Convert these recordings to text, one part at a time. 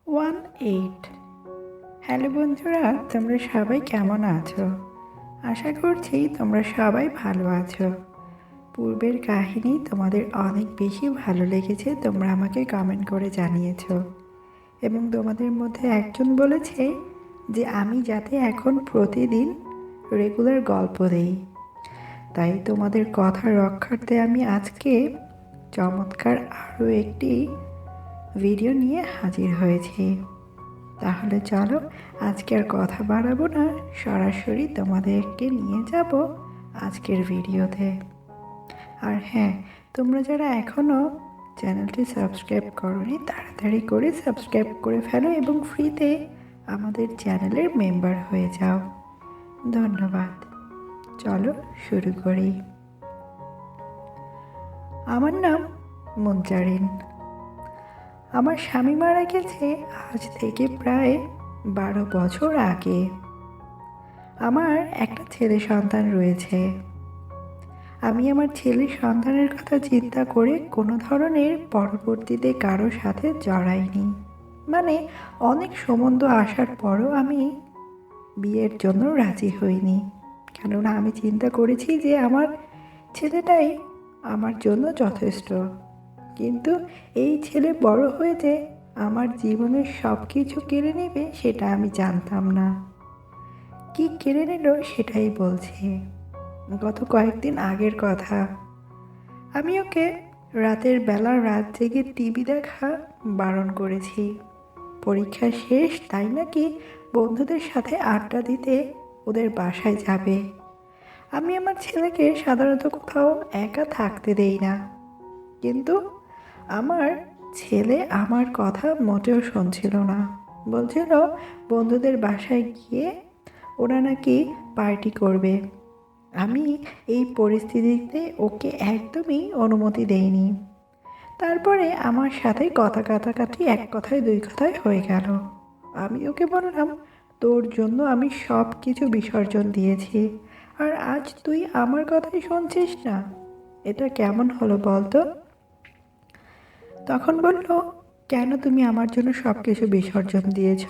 18। Hello বন্ধুরা, তোমরা সবাই কেমন আছো? আশা করছি তোমরা সবাই ভালো আছো। পূর্বের কাহিনী তোমাদের অনেক বেশি ভালো লেগেছে, তোমরা আমাকে কমেন্ট করে জানিয়েছো। এবং তোমাদের মধ্যে একজন বলেছে যে আমি যাতে এখন প্রতিদিন রেগুলার গল্প দেই। তাই তোমাদের কথা রক্ষার্থে আমি আজকে চমৎকার আরও একটি ভিডিও নিয়ে হাজির হয়েছি। তাহলে চলো, আজকে আর কথা বাড়াবো না, সরাসরি তোমাদেরকে নিয়ে যাব আজকের ভিডিওতে। আর হ্যাঁ, তোমরা যারা এখনও চ্যানেলটি সাবস্ক্রাইব করোনি তাড়াতাড়ি করে সাবস্ক্রাইব করে ফেলো এবং ফ্রিতে আমাদের চ্যানেলের মেম্বার হয়ে যাও। ধন্যবাদ। চলো শুরু করি। আমার নাম মুনজারিন। আমার স্বামী মারা গেছে আজ থেকে প্রায় 12 বছর আগে। আমার একটা ছেলে সন্তান রয়েছে। আমি আমার ছেলে সন্তানের কথা চিন্তা করে কোনো ধরনের পরবর্তীতে কারো সাথে জড়াইনি। মানে অনেক সম্বন্ধ আসার পরও আমি বিয়ের জন্য রাজি হইনি, কেননা আমি চিন্তা করেছি যে আমার ছেলেটাই আমার জন্য যথেষ্ট। কিন্তু এই ছেলে বড় হয়ে যে আমার জীবনের সব কিছু কেড়ে নেবে সেটা আমি জানতাম না। কি কেড়ে নিল সেটাই বলছি। গত কয়েকদিন আগের কথা। আমি ওকে রাতের বেলা রাত জেগে টিভি দেখা বারণ করেছি। পরীক্ষা শেষ, তাই নাকি বন্ধুদের সাথে আড্ডা দিতে ওদের বাসায় যাবে। আমি আমার ছেলেকে সাধারণত কোথাও একা থাকতে দেই না, কিন্তু আমার ছেলে আমার কথা মোটেও শুনছিল না। বলছিল বন্ধুদের বাসায় গিয়ে ওরা নাকি পার্টি করবে। আমি এই পরিস্থিতিতে ওকে একদমই অনুমতি দেইনি। তারপরে আমার সাথে কথা কাটাকাটি এক কথায় দুই কথায় হয়ে গেল। আমি ওকে বললাম, তোর জন্য আমি সব কিছু বিসর্জন দিয়েছি, আর আজ তুই আমার কথাই শুনছিস না। এটা কেমন হলো বলতো? তখন বলল, কেন তুমি আমার জন্য সব কিছু বিসর্জন দিয়েছ?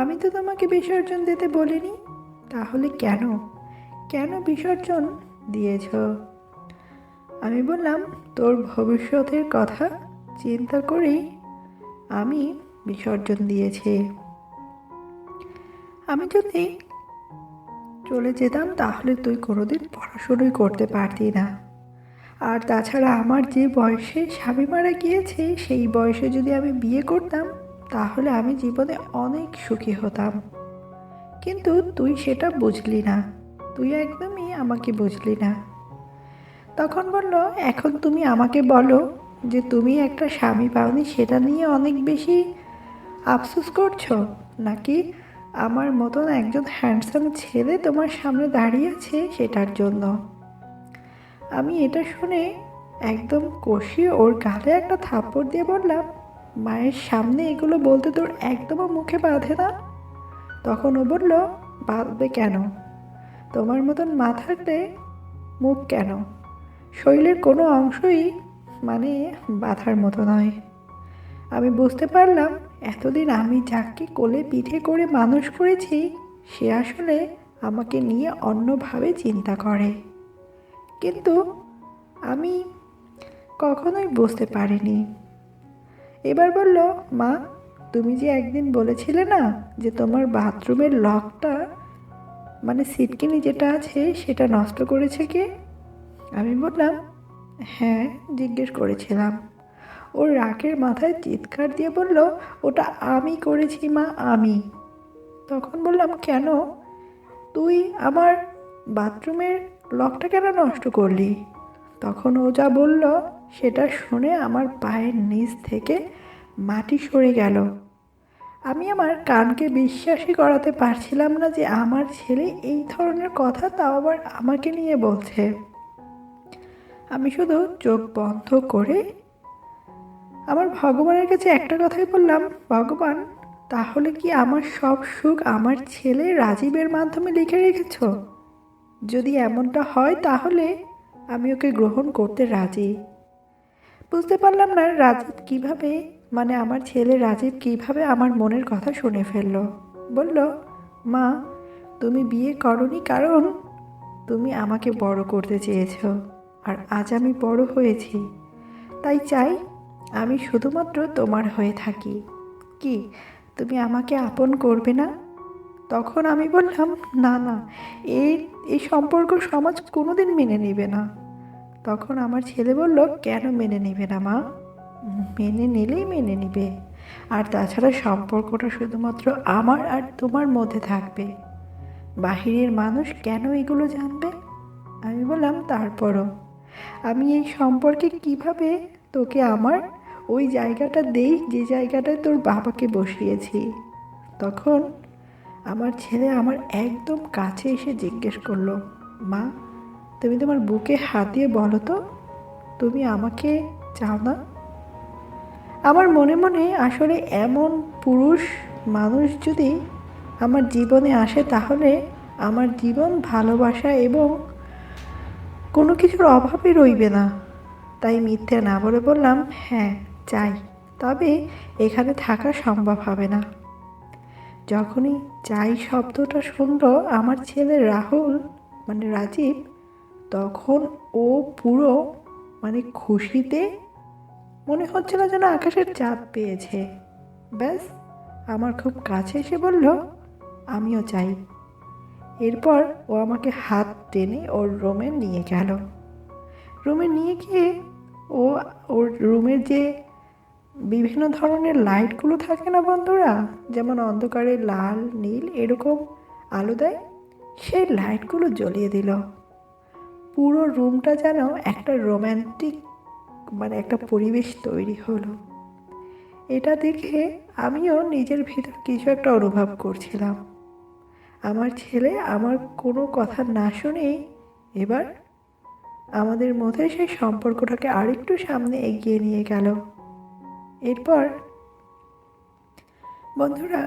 আমি তো তোমাকে বিসর্জন দিতে বলিনি। তাহলে কেন কেন বিসর্জন দিয়েছ? আমি বললাম, তোর ভবিষ্যতের কথা চিন্তা করেই আমি বিসর্জন দিয়েছি। আমি যদি চলে যেতাম তাহলে তুই কোনোদিন পড়াশুনোই করতে পারতি না। আর তাছাড়া আমার যে বয়সে স্বামী মারা গিয়েছে সেই বয়সে যদি আমি বিয়ে করতাম তাহলে আমি জীবনে অনেক সুখী হতাম। কিন্তু তুই সেটা বুঝলি না, তুই একদমই আমাকে বুঝলি না। তখন বলল, এখন তুমি আমাকে বলো যে তুমি একটা স্বামী পাওনি সেটা নিয়ে অনেক বেশি আফসোস করছো, নাকি আমার মতন একজন হ্যান্ডসাম ছেলে তোমার সামনে দাঁড়িয়ে আছে সেটার জন্য? আমি এটা শুনে একদম কষিয়ে ওর গালে একটা থাপ্পড় দিয়ে বললাম, মায়ের সামনে এগুলো বলতে তোর একদমও মুখে বাঁধে না? তখন ও বলল, বাঁধবে কেন? তোমার মতন মা থাকলে মুখ কেন? শরীরের কোনো অংশই মানে বাঁধার মতো নয়। আমি বুঝতে পারলাম এতদিন আমি যাকে কোলে পিঠে করে মানুষ করেছি সে আসলে আমাকে নিয়ে অন্যভাবে চিন্তা করে। কিন্তু আমি কখনোই বুঝতে পারিনি। এবার বলল, মা, তুমি যে একদিন বলেছিলে না যে তোমার বাথরুমের লকটা মানে সিটকিনি যেটা আছে সেটা নষ্ট করেছে কে? আমি বললাম, হ্যাঁ, জিজ্ঞেস করেছিলাম। ওর রাগের মাথায় চিৎকার দিয়ে বলল, ওটা আমি করেছি মা, আমি। তখন বললাম, কেন? তুই আমার বাথরুমের লকটা কেন নষ্ট করলি? তখন ও যা বলল সেটা শুনে আমার পায়ের নিচ থেকে মাটি সরে গেল। আমি আমার কানকে বিশ্বাসই করাতে পারছিলাম না যে আমার ছেলে এই ধরনের কথা, তাও আবার আমাকে নিয়ে বলছে। আমি শুধু চোখ বন্ধ করে আমার ভগবানের কাছে একটা কথাই বললাম, ভগবান, তাহলে কি আমার সব সুখ আমার ছেলে রাজীবের মাধ্যমে লিখে রেখেছ? যদি এমনটা হয় তাহলে আমি ওকে গ্রহণ করতে রাজি। বুঝতে পারলাম না রাজীব কিভাবে মানে আমার ছেলে রাজীব কিভাবে আমার মনের কথা শুনে ফেললো। বলল, মা, তুমি বিয়ে করনি কারণ তুমি আমাকে বড় করতে চেয়েছো, আর আজ আমি বড় হয়েছি, তাই চাই আমি শুধুমাত্র তোমার হয়ে থাকি। কি তুমি আমাকে আপন করবে না? তখন আমি বললাম, না না, এই এই সম্পর্ক সমাজ কোনোদিন মেনে নেবে না। তখন আমার ছেলে বলল, কেন মেনে নেবে না মা? মেনে নিলেই মেনে নিবে, আর তাছাড়া সম্পর্কটা শুধুমাত্র আমার আর তোমার মধ্যে থাকবে, বাহিরের মানুষ কেন এগুলো জানবে? আমি বললাম, তারপরও আমি এই সম্পর্কে কিভাবে তোকে আমার ওই জায়গাটা দেই যে জায়গাটায় তোর বাবাকে বসিয়েছি। তখন আমার ছেলে আমার একদম কাছে এসে জিজ্ঞেস করলো, মা, তুমি তোমার বুকে হাত দিয়ে বলো তো, তুমি আমাকে চাও না? আমার মনে মনে আসলে এমন পুরুষ মানুষ যদি আমার জীবনে আসে, তাহলে আমার জীবন ভালোবাসা এবং কোনো কিছুর অভাবই রইবে না। তাই মিথ্যে না বলে বললাম, হ্যাঁ চাই, তবে এখানে থাকা সম্ভব হবে না। যখনই চাই শব্দটা শুনলো আমার ছেলে রাহুল, মানে রাজীব, তখন ও পুরো খুশিতে মনে হচ্ছিল যেন আকাশের চাঁদ পেয়েছে। ব্যাস আমার খুব কাছে এসে বলল, আমিও চাই। এরপর ও আমাকে হাত টেনে ওর রুমে নিয়ে গেল। রুমে নিয়ে গিয়ে ও ওর রুমের যে বিভিন্ন ধরনের লাইটগুলো থাকে না বন্ধুরা, যেমন অন্ধকারে লাল নীল এরকম আলো দেয়, সেই লাইটগুলো জ্বলিয়ে দিল। পুরো রুমটা যেন একটা রোম্যান্টিক একটা পরিবেশ তৈরি হলো। এটা দেখে আমিও নিজের ভিতর কিছু একটা অনুভব করছিলাম। আমার ছেলে আমার কোনো কথা না শুনেই এবার আমাদের মধ্যে সেই সম্পর্কটাকে আরেকটু সামনে এগিয়ে নিয়ে গেল। এরপর বন্ধুরা,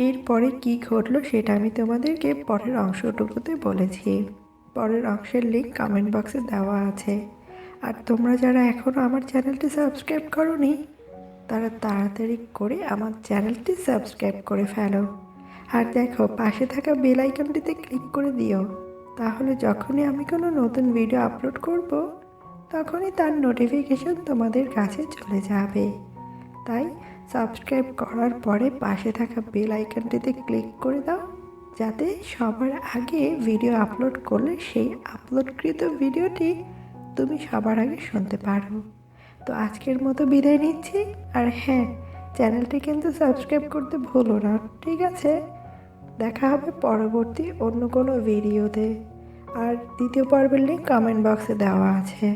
এরপরে কি ঘটলো সেটা আমি তোমাদেরকে পরের অংশটুকুতে বলেছি। পরের অংশের লিঙ্ক কমেন্ট বক্সে দেওয়া আছে। আর তোমরা যারা এখনও আমার চ্যানেলটি সাবস্ক্রাইব করোনি, তারা তাড়াতাড়ি করে আমার চ্যানেলটি সাবস্ক্রাইব করে ফেলো। আর দেখো, পাশে থাকা বেল আইকনটিতে ক্লিক করে দিও, তাহলে যখনই আমি কোনো নতুন ভিডিও আপলোড করব, তখনই তার নোটিফিকেশন তোমাদের কাছে চলে যাবে। তাই সাবস্ক্রাইব করার পরে পাশে থাকা বেল আইকনটিতে ক্লিক করে দাও, যাতে সবার আগে ভিডিও আপলোড করলে সেই আপলোডকৃত ভিডিওটি তুমি সবার আগে শুনতে পারো। তো আজকের মতো বিদায় নিচ্ছি। আর হ্যাঁ, চ্যানেলটি কিন্তু সাবস্ক্রাইব করতে ভুলো না, ঠিক আছে? দেখা হবে পরবর্তী অন্য কোনো ভিডিওতে। আর দ্বিতীয় পর্বের লিঙ্ক কমেন্ট বক্সে দেওয়া আছে।